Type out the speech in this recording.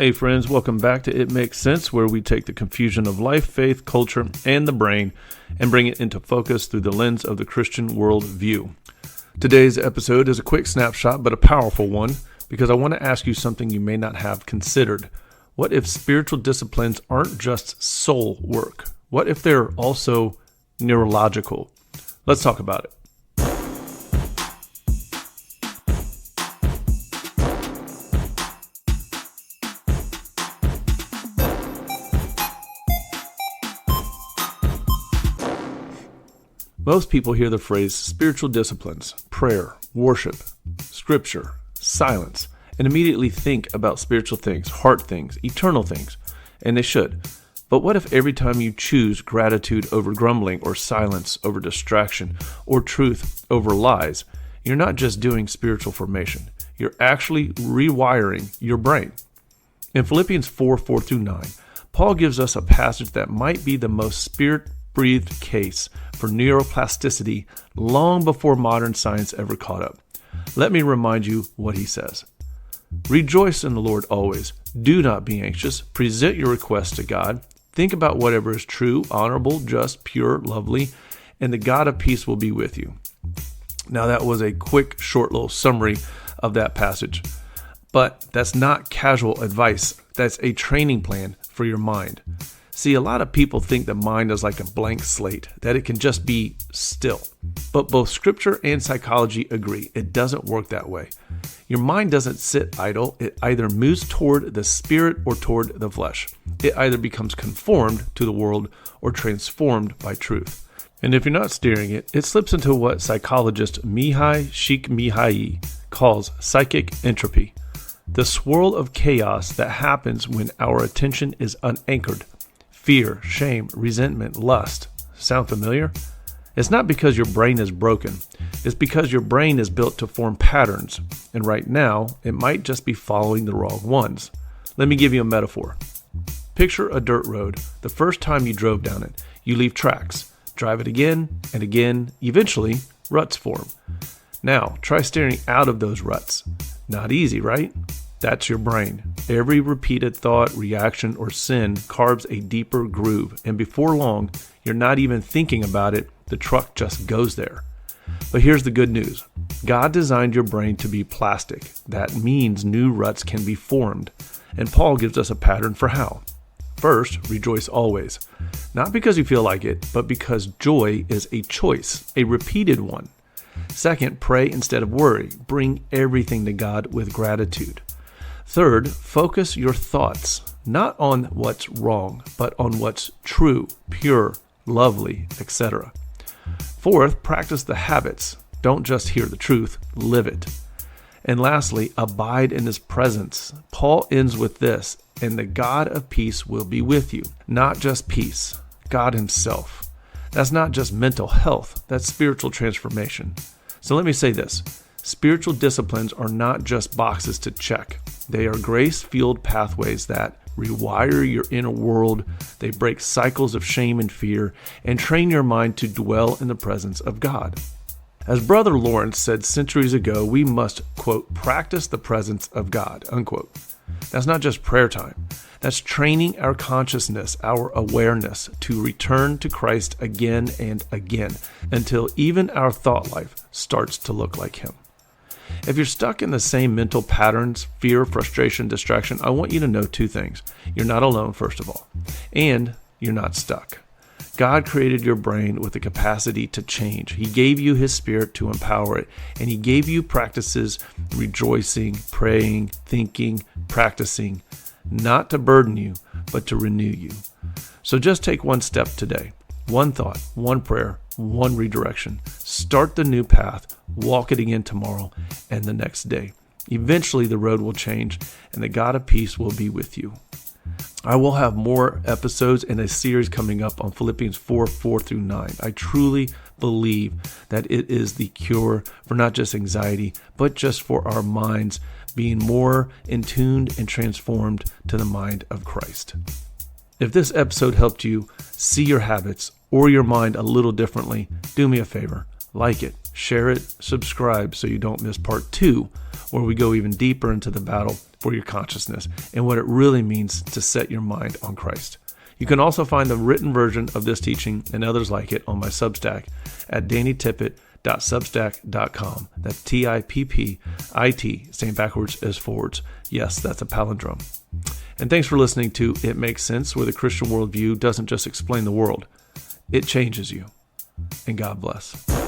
Hey friends, welcome back to It Makes Sense, where we take the confusion of life, faith, culture, and the brain and bring it into focus through the lens of the Christian worldview. Today's episode is a quick snapshot, but a powerful one, because I want to ask you something you may not have considered. What if spiritual disciplines aren't just soul work? What if they're also neurological? Let's talk about it. Most people hear the phrase spiritual disciplines, prayer, worship, scripture, silence, and immediately think about spiritual things, heart things, eternal things, and they should. But what if every time you choose gratitude over grumbling, or silence over distraction, or truth over lies, you're not just doing spiritual formation, you're actually rewiring your brain. In Philippians 4:4-9, Paul gives us a passage that might be the most spirit-breathed case for neuroplasticity long before modern science ever caught up. Let me remind you what he says. Rejoice in the Lord always. Do not be anxious. Present your requests to God. Think about whatever is true, honorable, just, pure, lovely, and the God of peace will be with you. Now that was a quick, short little summary of that passage. But that's not casual advice. That's a training plan for your mind. See, a lot of people think the mind is like a blank slate, that it can just be still. But both scripture and psychology agree it doesn't work that way. Your mind doesn't sit idle. It either moves toward the spirit or toward the flesh. It either becomes conformed to the world or transformed by truth. And if you're not steering it, it slips into what psychologist Mihai Csikszentmihalyi calls psychic entropy, the swirl of chaos that happens when our attention is unanchored. Fear, shame, resentment, lust. Sound familiar? It's not because your brain is broken. It's because your brain is built to form patterns. And right now, it might just be following the wrong ones. Let me give you a metaphor. Picture a dirt road. The first time you drove down it, you leave tracks. Drive it again and again. Eventually, ruts form. Now, try steering out of those ruts. Not easy, right? That's your brain. Every repeated thought, reaction, or sin carves a deeper groove, and before long, you're not even thinking about it, the truck just goes there. But here's the good news. God designed your brain to be plastic. That means new ruts can be formed, and Paul gives us a pattern for how. First, rejoice always. Not because you feel like it, but because joy is a choice, a repeated one. Second, pray instead of worry. Bring everything to God with gratitude. Third, focus your thoughts, not on what's wrong, but on what's true, pure, lovely, etc. Fourth, practice the habits. Don't just hear the truth, live it. And lastly, abide in His presence. Paul ends with this, and the God of peace will be with you. Not just peace, God Himself. That's not just mental health, that's spiritual transformation. So let me say this. Spiritual disciplines are not just boxes to check. They are grace-fueled pathways that rewire your inner world. They break cycles of shame and fear and train your mind to dwell in the presence of God. As Brother Lawrence said centuries ago, we must, quote, practice the presence of God, unquote. That's not just prayer time. That's training our consciousness, our awareness to return to Christ again and again until even our thought life starts to look like Him. If you're stuck in the same mental patterns, fear, frustration, distraction, I want you to know two things. You're not alone, first of all, and you're not stuck. God created your brain with the capacity to change. He gave you His Spirit to empower it, and He gave you practices, rejoicing, praying, thinking, practicing, not to burden you, but to renew you. So just take one step today. One thought, one prayer, one redirection. Start the new path, walk it again tomorrow and the next day. Eventually the road will change and the God of peace will be with you. I will have more episodes in a series coming up on Philippians 4:4-9. I truly believe that it is the cure for not just anxiety, but just for our minds being more in tuned and transformed to the mind of Christ. If this episode helped you see your habits or your mind a little differently, do me a favor. Like it, share it, subscribe so you don't miss part 2, where we go even deeper into the battle for your consciousness and what it really means to set your mind on Christ. You can also find the written version of this teaching and others like it on my Substack at dannytippett.substack.com. That's TIPPIT, same backwards as forwards. Yes, that's a palindrome. And thanks for listening to It Makes Sense, where the Christian worldview doesn't just explain the world, it changes you. And God bless.